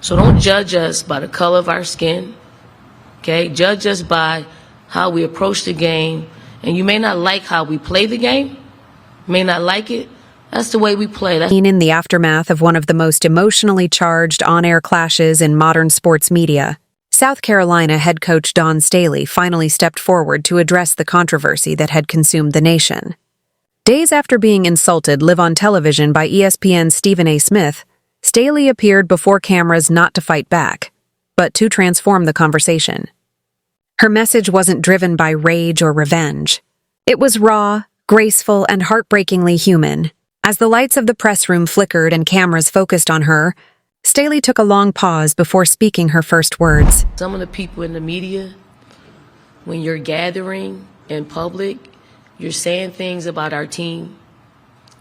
So don't judge us by the color of our skin, okay? Judge us by how we approach the game. And you may not like how we play the game, may not like it. That's the way we play. In the aftermath of one of the most emotionally charged on-air clashes in modern sports media, South Carolina head coach Dawn Staley finally stepped forward to address the controversy that had consumed the nation. Days after being insulted live on television by ESPN's Stephen A. Smith, Staley appeared before cameras not to fight back, but to transform the conversation. Her message wasn't driven by rage or revenge. It was raw, graceful, and heartbreakingly human. As the lights of the press room flickered and cameras focused on her, Staley took a long pause before speaking her first words. Some of the people in the media, when you're gathering in public, you're saying things about our team,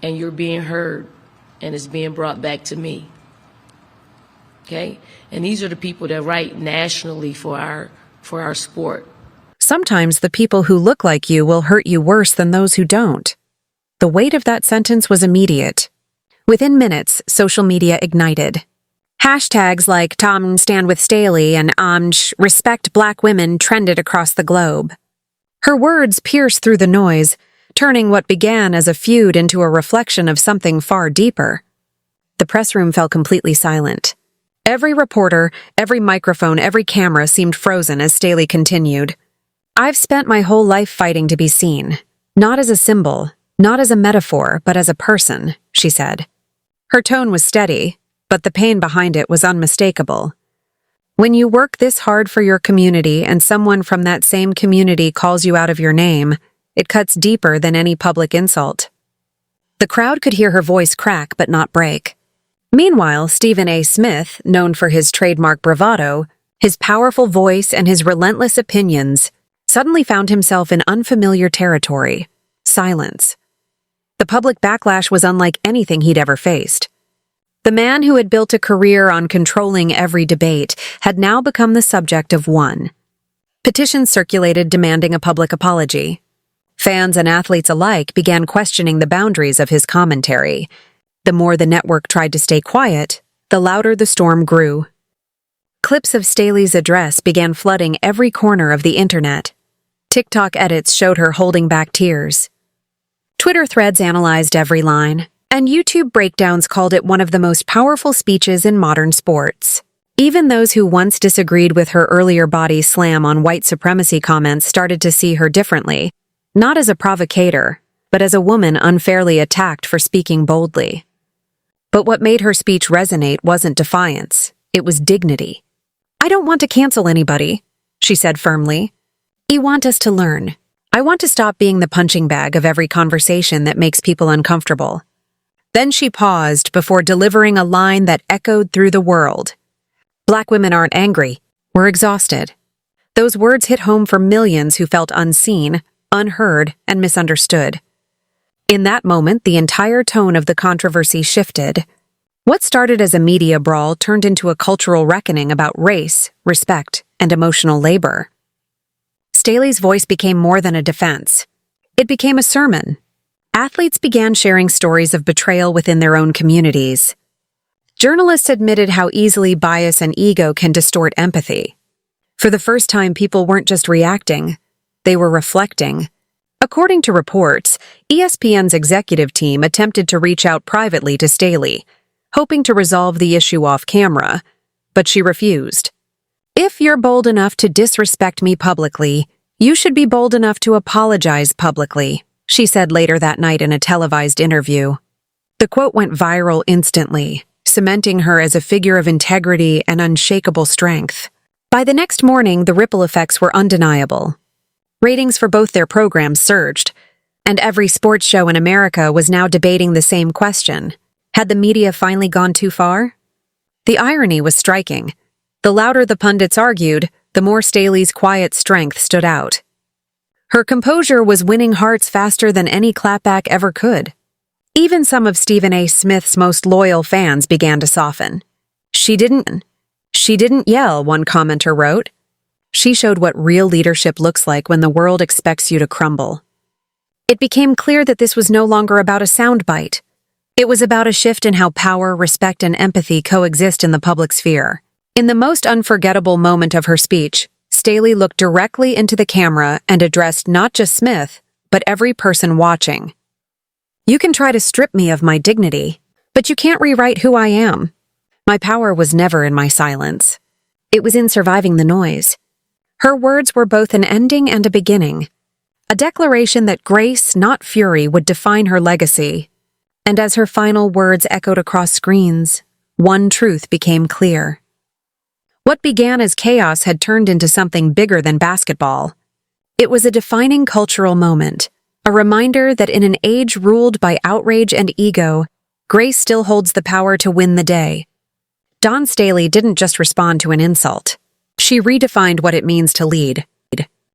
and you're being heard, and it's being brought back to me. Okay? And these are the people that write nationally for our sport. Sometimes the people who look like you will hurt you worse than those who don't. The weight of that sentence was immediate. Within minutes, social media ignited. Hashtags like Tom Stand with Staley and Respect Black Women trended across the globe. Her words pierced through the noise, turning what began as a feud into a reflection of something far deeper. The press room fell completely silent. Every reporter, every microphone, every camera seemed frozen as Staley continued. I've spent my whole life fighting to be seen, not as a symbol, not as a metaphor, but as a person, she said. Her tone was steady, but the pain behind it was unmistakable. When you work this hard for your community and someone from that same community calls you out of your name, it cuts deeper than any public insult. The crowd could hear her voice crack but not break. Meanwhile, Stephen A. Smith, known for his trademark bravado, his powerful voice and his relentless opinions, suddenly found himself in unfamiliar territory: silence. The public backlash was unlike anything he'd ever faced. The man who had built a career on controlling every debate had now become the subject of one. Petitions circulated demanding a public apology. Fans and athletes alike began questioning the boundaries of his commentary. The more the network tried to stay quiet, the louder the storm grew. Clips of Staley's address began flooding every corner of the internet. TikTok edits showed her holding back tears. Twitter threads analyzed every line, and YouTube breakdowns called it one of the most powerful speeches in modern sports. Even those who once disagreed with her earlier body slam on white supremacy comments started to see her differently, not as a provocateur, but as a woman unfairly attacked for speaking boldly. But what made her speech resonate wasn't defiance, it was dignity. I don't want to cancel anybody, she said firmly. I want us to learn. I want to stop being the punching bag of every conversation that makes people uncomfortable. Then she paused before delivering a line that echoed through the world. Black women aren't angry, we're exhausted. Those words hit home for millions who felt unseen, unheard, and misunderstood. In that moment, the entire tone of the controversy shifted. What started as a media brawl turned into a cultural reckoning about race, respect, and emotional labor. Staley's voice became more than a defense. It became a sermon. Athletes began sharing stories of betrayal within their own communities. Journalists admitted how easily bias and ego can distort empathy. For the first time, people weren't just reacting, they were reflecting. According to reports, ESPN's executive team attempted to reach out privately to Staley, hoping to resolve the issue off camera, but she refused. If you're bold enough to disrespect me publicly, you should be bold enough to apologize publicly, she said later that night in a televised interview. The quote went viral instantly, cementing her as a figure of integrity and unshakable strength. By the next morning, the ripple effects were undeniable. Ratings for both their programs surged, and every sports show in America was now debating the same question. Had the media finally gone too far? The irony was striking. The louder the pundits argued, the more Staley's quiet strength stood out. Her composure was winning hearts faster than any clapback ever could. Even some of Stephen A. Smith's most loyal fans began to soften. She didn't yell, one commenter wrote. She showed what real leadership looks like when the world expects you to crumble. It became clear that this was no longer about a soundbite. It was about a shift in how power, respect, and empathy coexist in the public sphere. In the most unforgettable moment of her speech, Staley looked directly into the camera and addressed not just Smith, but every person watching. "You can try to strip me of my dignity, but you can't rewrite who I am. My power was never in my silence. It was in surviving the noise." Her words were both an ending and a beginning, a declaration that grace, not fury, would define her legacy. And as her final words echoed across screens, one truth became clear. What began as chaos had turned into something bigger than basketball. It was a defining cultural moment, a reminder that in an age ruled by outrage and ego, grace still holds the power to win the day. Dawn Staley didn't just respond to an insult. She redefined what it means to lead,